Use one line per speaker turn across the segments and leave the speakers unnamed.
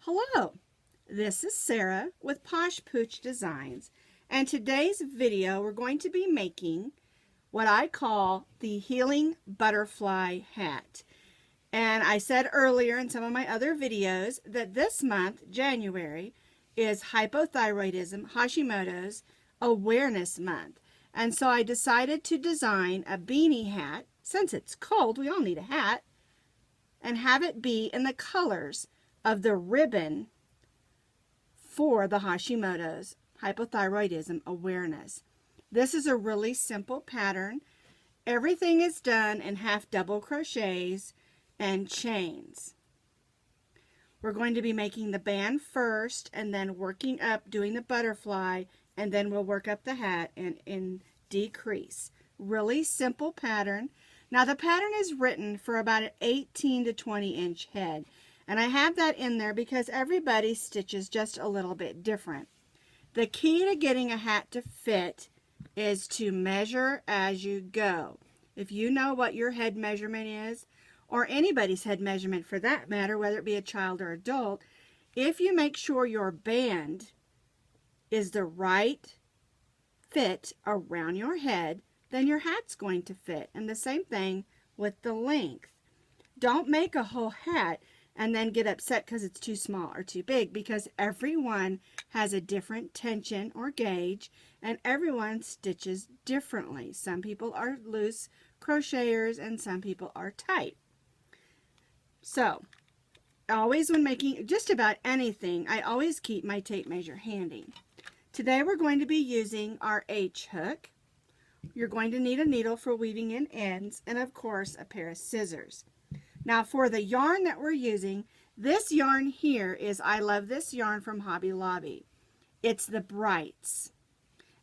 Hello, this is Sara with Posh Pooch Designs, and today's video we're going to be making what I call the Healing Butterfly Hat. And I said earlier in some of my other videos that this month, January, is Hypothyroidism, Hashimoto's Awareness Month. And so I decided to design a beanie hat. Since it's cold, we all need a hat, and have it be in the colors of the ribbon for the Hashimoto's Hypothyroidism Awareness. This is a really simple pattern. Everything is done in half double crochets and chains. We're going to be making the band first and then working up, doing the butterfly, and then we'll work up the hat and in decrease. Really simple pattern. Now the pattern is written for about an 18 to 20 inch head. And I have that in there because everybody stitches just a little bit different. The key to getting a hat to fit is to measure as you go. If you know what your head measurement is, or anybody's head measurement for that matter, whether it be a child or adult, if you make sure your band is the right fit around your head, then your hat's going to fit. And the same thing with the length. Don't make a whole hat and then get upset because it's too small or too big, because everyone has a different tension or gauge and everyone stitches differently. Some people are loose crocheters and some people are tight. So always when making just about anything, I always keep my tape measure handy. Today we're going to be using our H hook. You're going to need a needle for weaving in ends and of course a pair of scissors. Now for the yarn that we're using, this yarn here is, I love this yarn from Hobby Lobby. It's the Brights.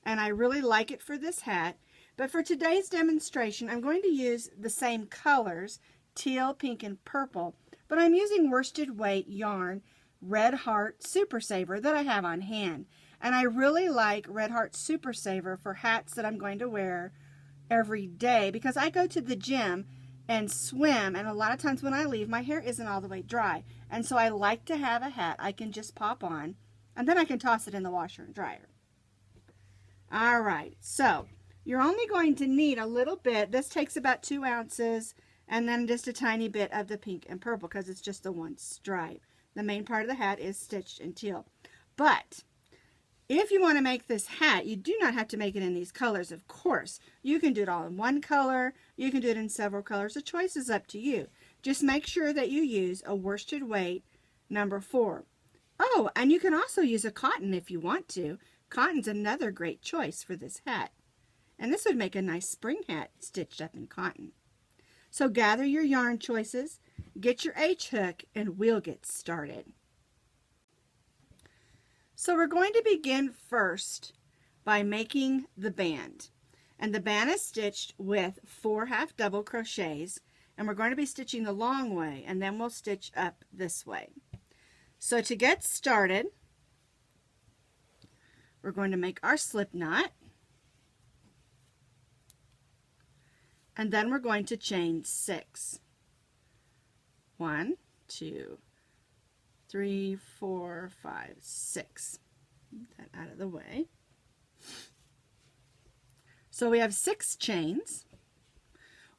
And I really like it for this hat. But for today's demonstration, I'm going to use the same colors, teal, pink, and purple. But I'm using worsted weight yarn, Red Heart Super Saver, that I have on hand. And I really like Red Heart Super Saver for hats that I'm going to wear every day because I go to the gym and swim, and a lot of times when I leave, my hair isn't all the way dry. And so I like to have a hat I can just pop on, and then I can toss it in the washer and dryer. All right, so you're only going to need a little bit. This takes about 2 ounces, and then just a tiny bit of the pink and purple because it's just the one stripe. The main part of the hat is stitched in teal. But if you want to make this hat, you do not have to make it in these colors, of course. You can do it all in one color. You can do it in several colors. The choice is up to you. Just make sure that you use a worsted weight number 4. Oh, and you can also use a cotton if you want to. Cotton's another great choice for this hat. And this would make a nice spring hat stitched up in cotton. So gather your yarn choices, get your H hook, and we'll get started. So we're going to begin first by making the band. And the band is stitched with 4 half double crochets, and we're going to be stitching the long way, and then we'll stitch up this way. So to get started, we're going to make our slip knot, and then we're going to chain 6. 1, 2, 3, 4, 5, 6. Get that out of the way. So we have 6 chains.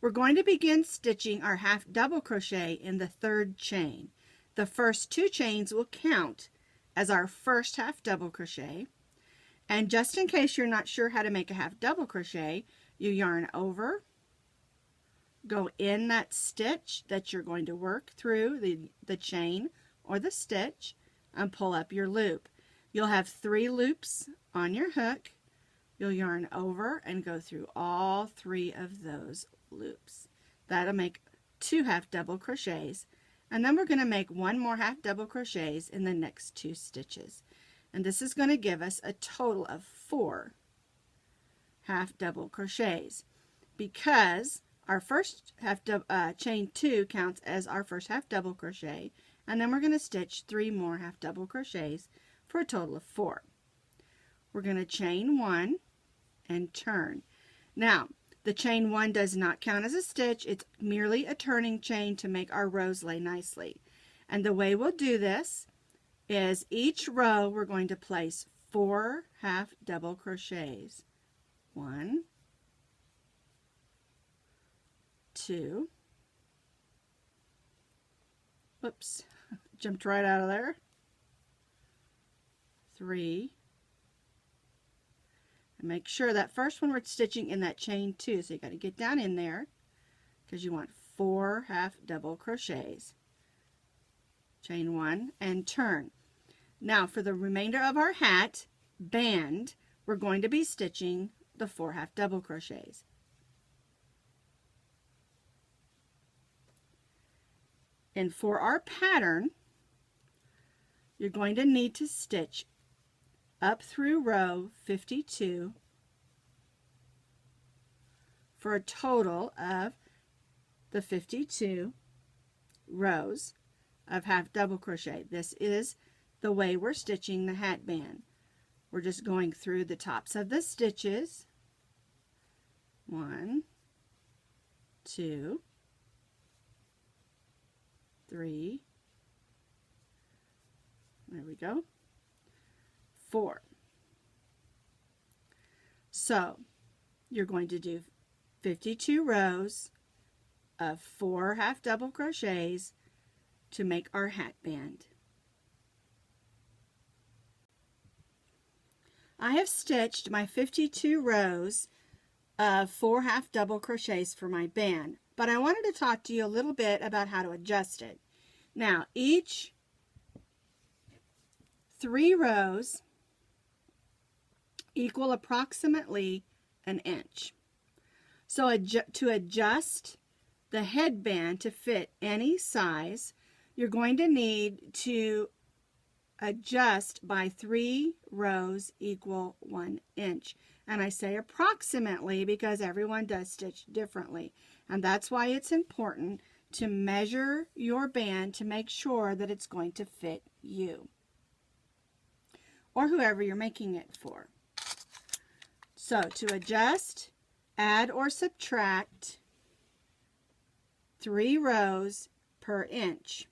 We're going to begin stitching our half double crochet in the 3rd chain. The first 2 chains will count as our first half double crochet. And just in case you're not sure how to make a half double crochet, you yarn over, go in that stitch that you're going to work through the chain or the stitch, and pull up your loop. You'll have 3 loops on your hook. You'll yarn over and go through all 3 of those loops. That'll make 2 half double crochets, and then we're going to make 1 more half double crochets in the next 2 stitches. And this is going to give us a total of 4 half double crochets, because our first chain 2 counts as our first half double crochet, and then we're going to stitch 3 more half double crochets for a total of 4. We're going to chain 1 and turn. Now the chain 1 does not count as a stitch, it's merely a turning chain to make our rows lay nicely. And the way we'll do this, is each row we're going to place 4 half double crochets. 1, 2, whoops, jumped right out of there, 3, and make sure that first one we're stitching in that chain 2, so you got to get down in there because you want 4 half double crochets. Chain 1 and turn. Now for the remainder of our hat band, we're going to be stitching the 4 half double crochets. And for our pattern, you're going to need to stitch up through row 52 for a total of the 52 rows of half double crochet. This is the way we're stitching the hat band. We're just going through the tops of the stitches. 1, 2, 3, there we go, 4. So you're going to do 52 rows of 4 half double crochets to make our hat band. I have stitched my 52 rows of 4 half double crochets for my band, but I wanted to talk to you a little bit about how to adjust it. Now, each 3 rows equal approximately an inch. So to adjust the headband to fit any size, you're going to need to adjust by 3 rows equal 1 inch. And I say approximately because everyone does stitch differently. And that's why it's important to measure your band to make sure that it's going to fit you or whoever you're making it for. So to adjust, add or subtract 3 rows per inch.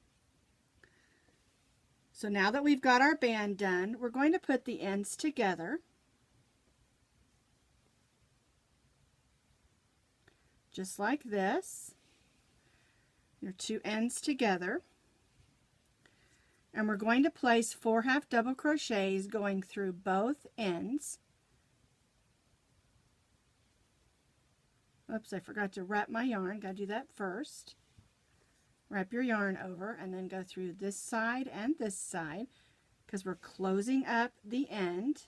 So now that we've got our band done, we're going to put the ends together. Just like this. Your 2 ends together. And we're going to place 4 half double crochets going through both ends. Oops, I forgot to wrap my yarn. Got to do that first. Wrap your yarn over and then go through this side and this side because we're closing up the end.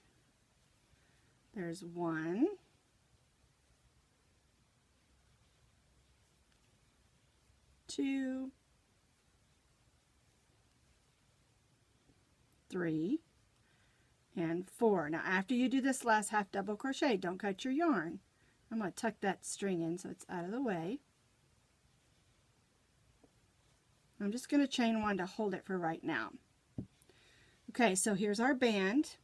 There's 1, 2, 3, and 4. Now after you do this last half double crochet, don't cut your yarn. I'm going to tuck that string in so it's out of the way. I'm just going to chain 1 to hold it for right now. Okay, so here's our band.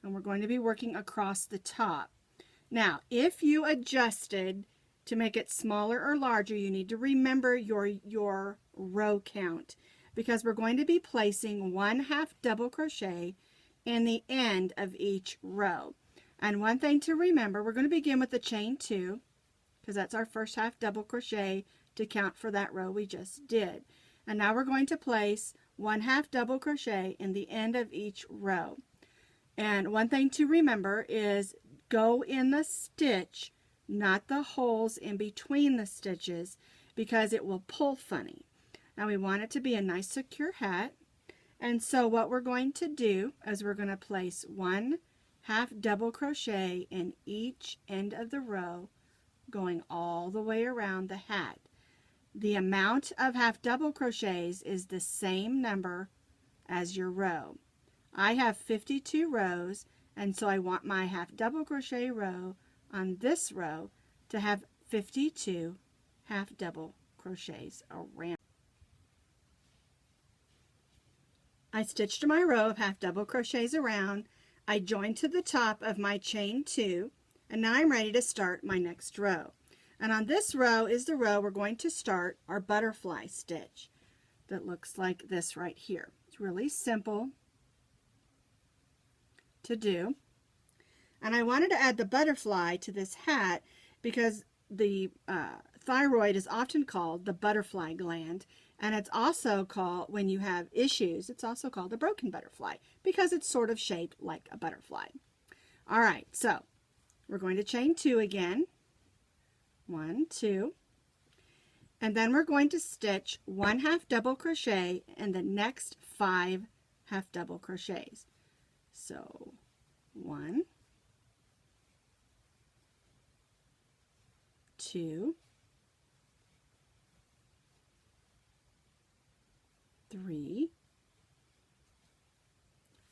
And we're going to be working across the top. Now, if you adjusted to make it smaller or larger, you need to remember your row count because we're going to be placing 1 half double crochet in the end of each row. And one thing to remember, we're going to begin with the chain 2 because that's our first half double crochet to count for that row we just did. And now we're going to place 1 half double crochet in the end of each row. And one thing to remember is go in the stitch, not the holes in between the stitches, because it will pull funny. Now we want it to be a nice secure hat. And so what we're going to do is we're going to place 1 half double crochet in each end of the row, going all the way around the hat. The amount of half double crochets is the same number as your row. I have 52 rows, and so I want my half double crochet row on this row to have 52 half double crochets around. I stitched my row of half double crochets around. I joined to the top of my chain 2, and now I'm ready to start my next row. And on this row is the row we're going to start our butterfly stitch. that looks like this right here. It's really simple to do. And I wanted to add the butterfly to this hat because the thyroid is often called the butterfly gland, and it's also called, when you have issues, it's also called the broken butterfly because it's sort of shaped like a butterfly. All right, so we're going to chain 2 again. 1, 2, and then we're going to stitch 1 half double crochet in the next 5 half double crochets. So 1, 2, 3,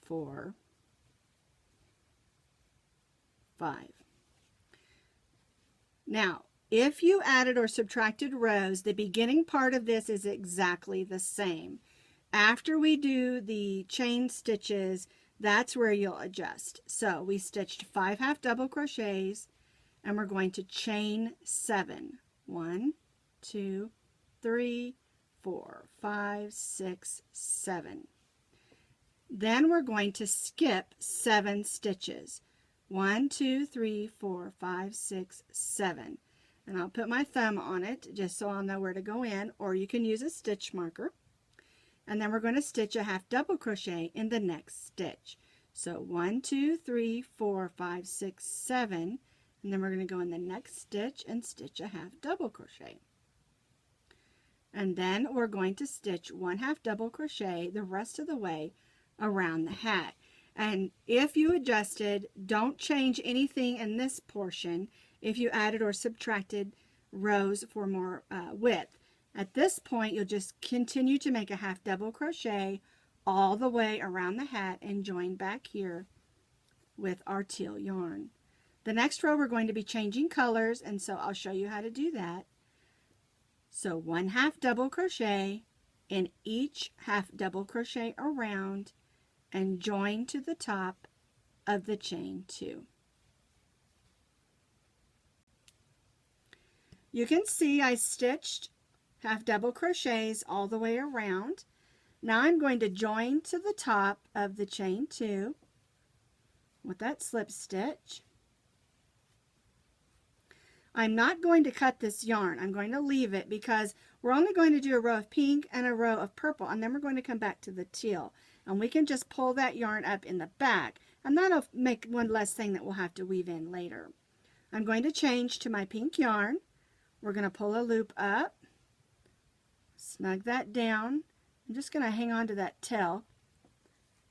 4, 5. Now, if you added or subtracted rows, the beginning part of this is exactly the same. After we do the chain stitches, that's where you'll adjust. So we stitched 5 half double crochets, and we're going to chain 7. 1, 2, 3, 4, 5, 6, 7. Then we're going to skip 7 stitches. 1, 2, 3, 4, 5, 6, 7. And I'll put my thumb on it just so I'll know where to go in, or you can use a stitch marker. And then we're going to stitch a half double crochet in the next stitch. So 1, 2, 3, 4, 5, 6, 7. And then we're going to go in the next stitch and stitch a half double crochet. And then we're going to stitch 1 half double crochet the rest of the way around the hat. And if you adjusted, don't change anything in this portion if you added or subtracted rows for more width. At this point, you'll just continue to make a half double crochet all the way around the hat and join back here with our teal yarn. The next row we're going to be changing colors, and so I'll show you how to do that. So 1 half double crochet in each half double crochet around and join to the top of the chain 2. You can see I stitched half double crochets all the way around. Now I'm going to join to the top of the chain 2 with that slip stitch. I'm not going to cut this yarn. I'm going to leave it because we're only going to do a row of pink and a row of purple, and then we're going to come back to the teal. And we can just pull that yarn up in the back, and that'll make one less thing that we'll have to weave in later. I'm going to change to my pink yarn. We're going to pull a loop up, snug that down. I'm just going to hang on to that tail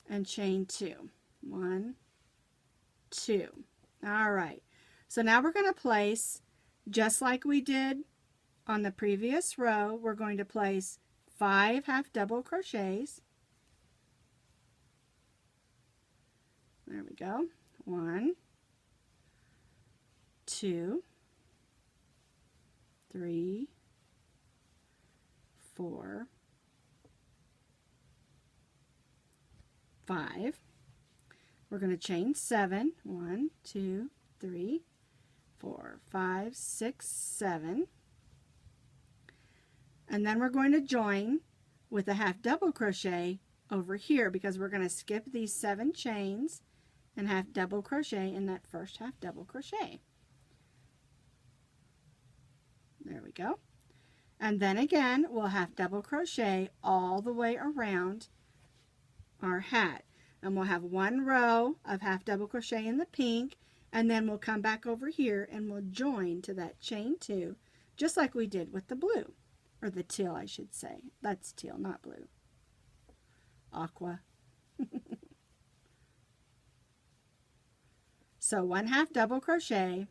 and chain 2. 1, 2. All right. So now we're going to place, just like we did on the previous row, we're going to place 5 half double crochets. There we go. 1, 2, 3, 4, 5. We're going to chain 7. 1, 2, 3, 4, 5, 6, 7. And then we're going to join with a half double crochet over here because we're going to skip these 7 chains and half double crochet in that first half double crochet. There we go. And then again, we'll half double crochet all the way around our hat. And we'll have 1 row of half double crochet in the pink, and then we'll come back over here and we'll join to that chain 2, just like we did with the blue, or the teal I should say. That's teal, not blue. Aqua. So 1 half double crochet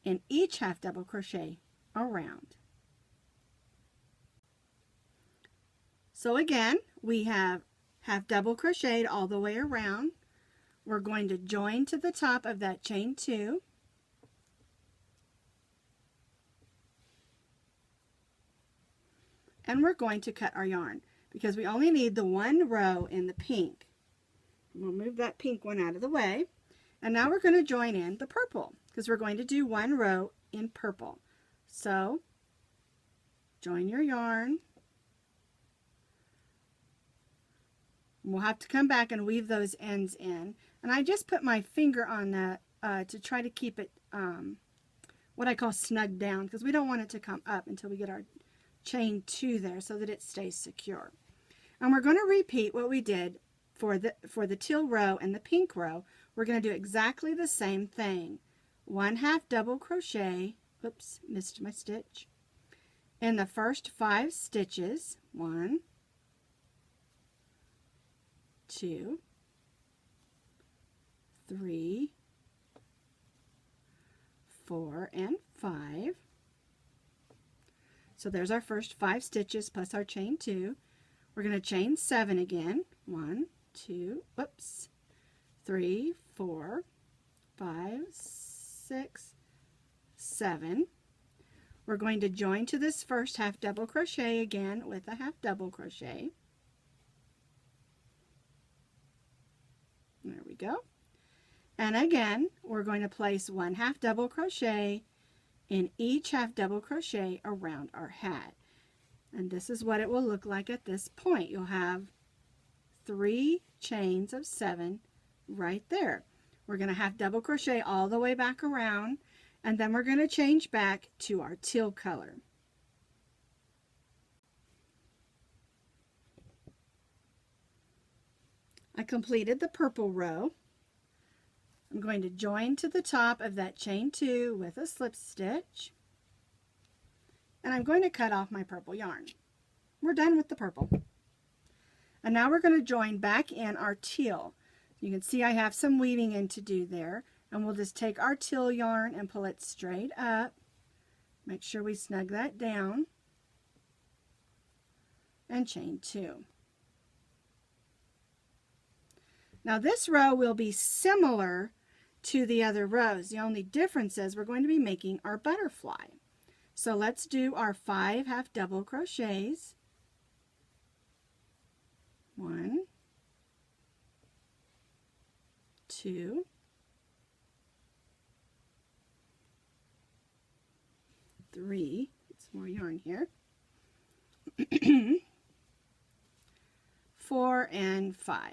in each half double crochet around. So again, we have half double crocheted all the way around. We're going to join to the top of that chain 2. And we're going to cut our yarn because we only need the 1 row in the pink. We'll move that pink one out of the way. And now we're going to join in the purple because we're going to do 1 row in purple. So join your yarn, We'll have to come back and weave those ends in. And I just put my finger on that to try to keep it what I call snug down, because we don't want it to come up until we get our chain 2 there so that it stays secure. And we're going to repeat what we did for the teal row and the pink row. We're going to do exactly the same thing. 1/2 double crochet, oops, missed my stitch, in the first 5 stitches. 1, 2, 3, 4, and 5. So there's our first 5 stitches plus our chain 2. We're going to chain 7 again. 1, 2, whoops, 3, 4, 5, 6, 7. We're going to join to this first half double crochet again with a half double crochet. There we go. And again, we're going to place 1 half double crochet in each half double crochet around our hat. And this is what it will look like at this point. You'll have 3 chains of 7 right there. We're going to half double crochet all the way back around, and then we're going to change back to our teal color. I completed the purple row. I'm going to join to the top of that chain 2 with a slip stitch, and I'm going to cut off my purple yarn. We're done with the purple. And now we're going to join back in our teal. You can see I have some weaving in to do there, and we'll just take our teal yarn and pull it straight up. Make sure we snug that down, and chain 2. Now this row will be similar to the other rows. The only difference is we're going to be making our butterfly. So let's do our 5 half double crochets. 1, 2, 3, get some more yarn here, 4, and 5.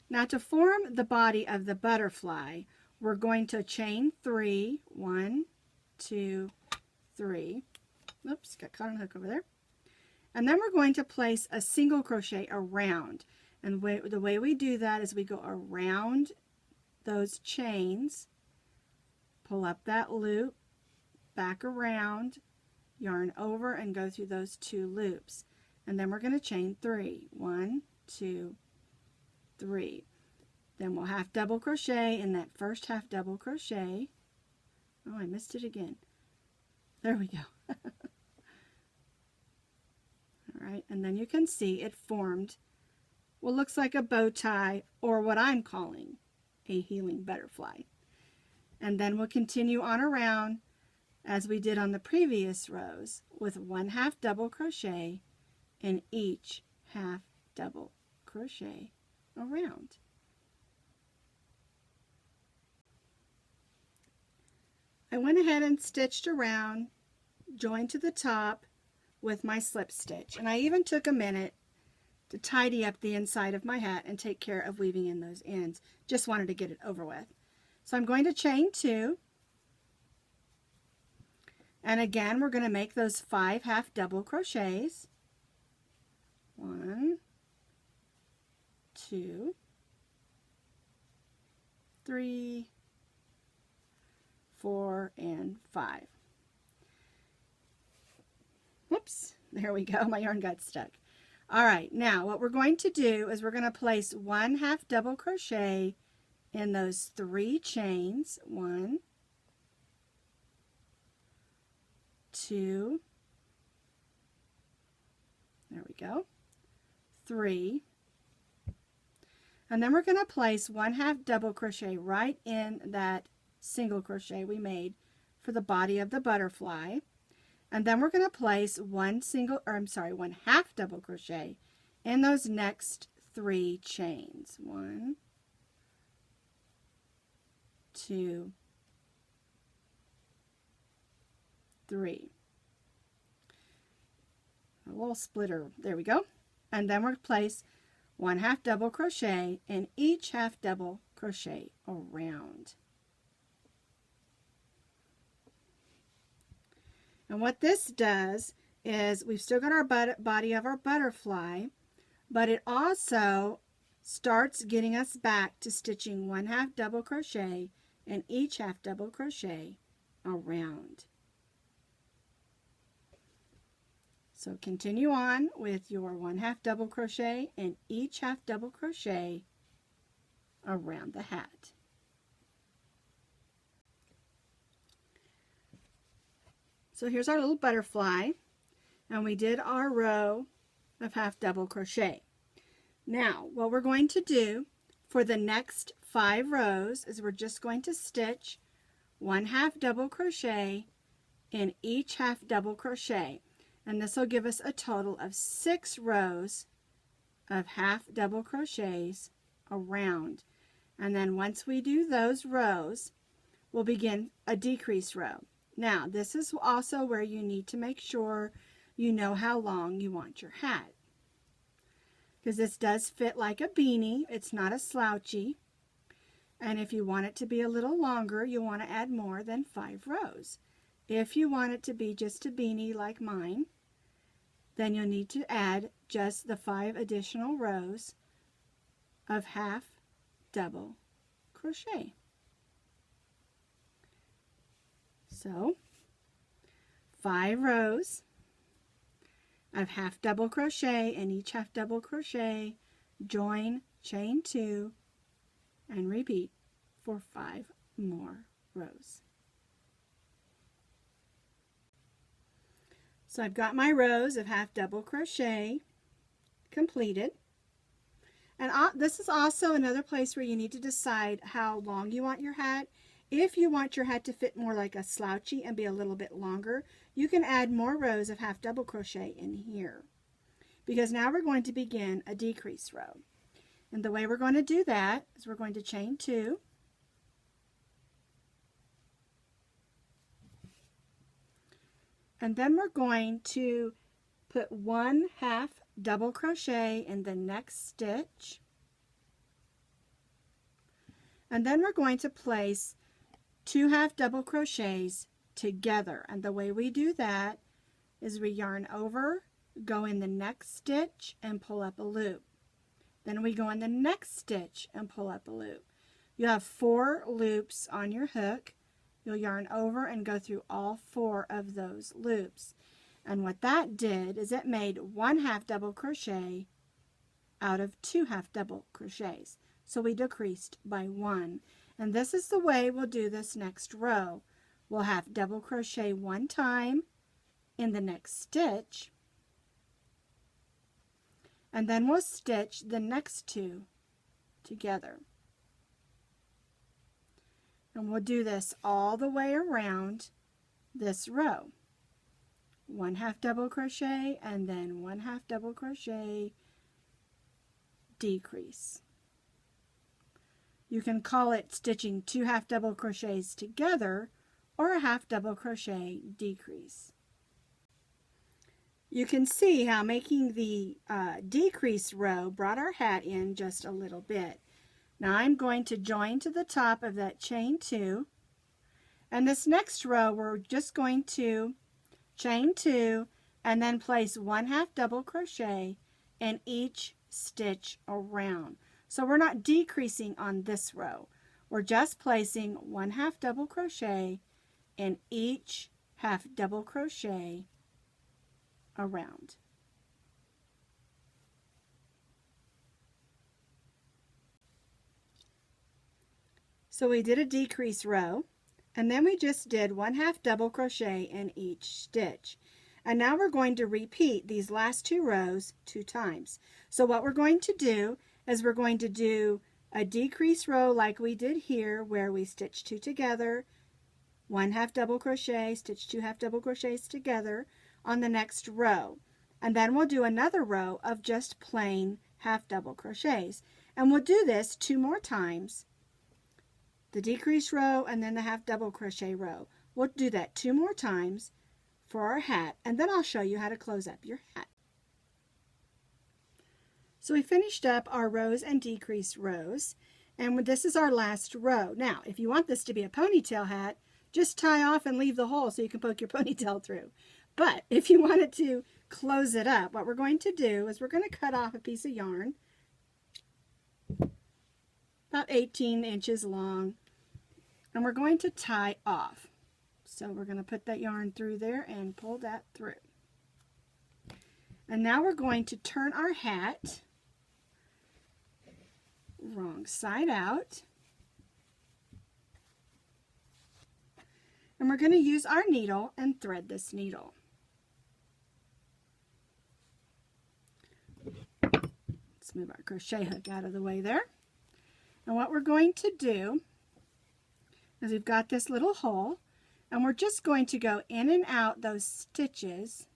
Now to form the body of the butterfly, we're going to chain 3, 1, 2, 3. Oops, got caught on a hook over there. And then we're going to place a single crochet around. And the way we do that is we go around those chains, pull up that loop, back around, yarn over, and go through those 2 loops. And then we're going to chain 3. 1, 2, 3. Then we'll half double crochet in that first half double crochet. Oh, I missed it again. There we go. All right, and then you can see it formed what looks like a bow tie, or what I'm calling a healing butterfly. And then we'll continue on around as we did on the previous rows with 1 half double crochet in each half double crochet around. I went ahead and stitched around, joined to the top with my slip stitch, and I even took a minute to tidy up the inside of my hat and take care of weaving in those ends. Just wanted to get it over with. So I'm going to chain 2, and again we're going to make those 5 half double crochets. 1, 2, 3, 4, and 5. Whoops, there we go, my yarn got stuck. All right, now what we're going to do is we're going to place 1 half double crochet in those 3 chains. 1, 2, there we go, 3, and then we're going to place 1 half double crochet right in that single crochet we made for the body of the butterfly. And then we're going to place 1 half double crochet in those next 3 chains. 1, 2, 3. A little splitter, there we go. And then we'll place 1 half double crochet in each half double crochet around. And what this does is we've still got our body of our butterfly, but it also starts getting us back to stitching 1 half double crochet in each half double crochet around. So continue on with your 1 half double crochet in each half double crochet around the hat. So here's our little butterfly, and we did our row of half double crochet. Now what we're going to do for the next 5 rows is we're just going to stitch 1 half double crochet in each half double crochet, and this will give us a total of 6 rows of half double crochets around. And then once we do those rows, we'll begin a decrease row. Now this is also where you need to make sure you know how long you want your hat, because this does fit like a beanie. It's not a slouchy, and if you want it to be a little longer, you want to add more than 5 rows. If you want it to be just a beanie like mine, then you'll need to add just the 5 additional rows of half double crochet. So 5 rows of half double crochet in each half double crochet, join, chain 2, and repeat for 5 more rows. So I've got my rows of half double crochet completed. And this is also another place where you need to decide how long you want your hat. If you want your hat to fit more like a slouchy and be a little bit longer, you can add more rows of half double crochet in here, because now we're going to begin a decrease row. And the way we're going to do that is we're going to chain 2, and then we're going to put 1 half double crochet in the next stitch, and then we're going to place 2 half double crochets together. And the way we do that is we yarn over, go in the next stitch and pull up a loop. Then we go in the next stitch and pull up a loop. You have 4 loops on your hook. You'll yarn over and go through all 4 of those loops. And what that did is it made 1 half double crochet out of 2 half double crochets. So we decreased by 1. And this is the way we'll do this next row. We'll half double crochet 1 time in the next stitch, and then we'll stitch the next 2 together. And we'll do this all the way around this row. 1 half double crochet and then 1 half double crochet, decrease. You can call it stitching 2 half double crochets together or a half double crochet decrease. You can see how making the decrease row brought our hat in just a little bit. Now I'm going to join to the top of that chain 2, and this next row we're just going to chain 2 and then place 1 half double crochet in each stitch around. So we're not decreasing on this row. We're just placing 1 half double crochet in each half double crochet around. So we did a decrease row, and then we just did 1 half double crochet in each stitch. And now we're going to repeat these last 2 rows 2 times. So what we're going to do is we're going to do a decrease row like we did here, where we stitch 2 together, 1 half double crochet, stitch 2 half double crochets together on the next row. And then we'll do another row of just plain half double crochets. And we'll do this 2 more times. The decrease row and then the half double crochet row. We'll do that 2 more times for our hat, and then I'll show you how to close up your hat. So we finished up our rows and decreased rows, and this is our last row. Now, if you want this to be a ponytail hat, just tie off and leave the hole so you can poke your ponytail through. But if you wanted to close it up, what we're going to do is we're going to cut off a piece of yarn about 18 inches long, and we're going to tie off. So we're going to put that yarn through there and pull that through. And now we're going to turn our hat wrong side out. And we're going to use our needle and thread this needle. Let's move our crochet hook out of the way there. And what we're going to do is we've got this little hole, and we're just going to go in and out those stitches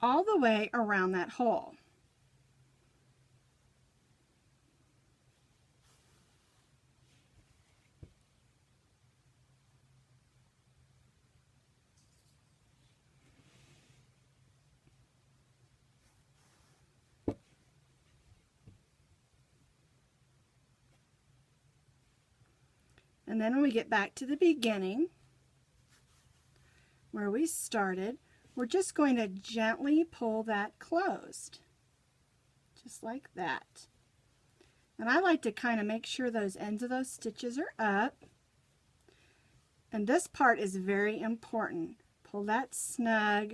all the way around that hole. And then when we get back to the beginning, where we started, we're just going to gently pull that closed, just like that. And I like to kind of make sure those ends of those stitches are up. And this part is very important. Pull that snug.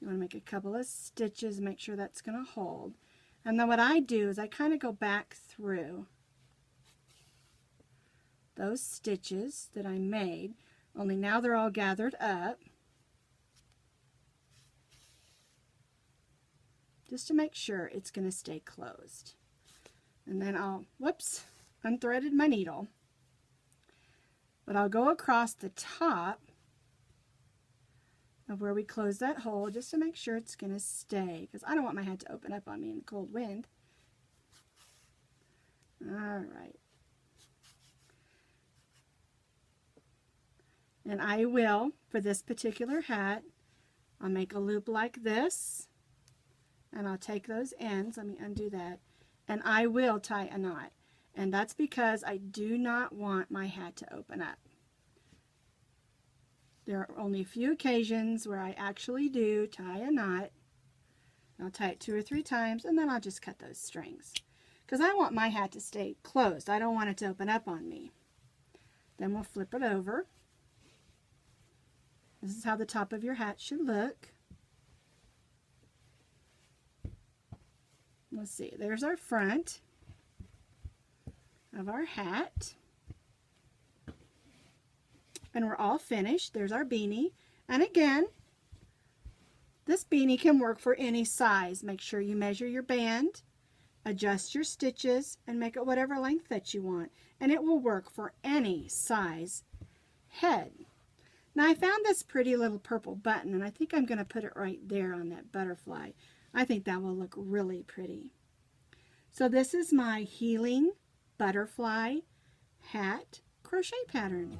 You want to make a couple of stitches, make sure that's going to hold. And then what I do is I kind of go back through those stitches that I made, only now they're all gathered up, just to make sure it's going to stay closed. And then I'll, whoops, unthreaded my needle. But I'll go across the top of where we close that hole just to make sure it's going to stay, because I don't want my hat to open up on me in the cold wind. All right. And I will, for this particular hat, I'll make a loop like this, and I'll take those ends, let me undo that, and I will tie a knot. And that's because I do not want my hat to open up. There are only a few occasions where I actually do tie a knot. I'll tie it 2 or 3 times, and then I'll just cut those strings, because I want my hat to stay closed. I don't want it to open up on me. Then we'll flip it over. This is how the top of your hat should look. Let's see, there's our front of our hat. And we're all finished. There's our beanie. And again, this beanie can work for any size. Make sure you measure your band, adjust your stitches, and make it whatever length that you want. And it will work for any size head. Now I found this pretty little purple button, and I think I'm going to put it right there on that butterfly. I think that will look really pretty. So this is my Healing Butterfly Hat crochet pattern.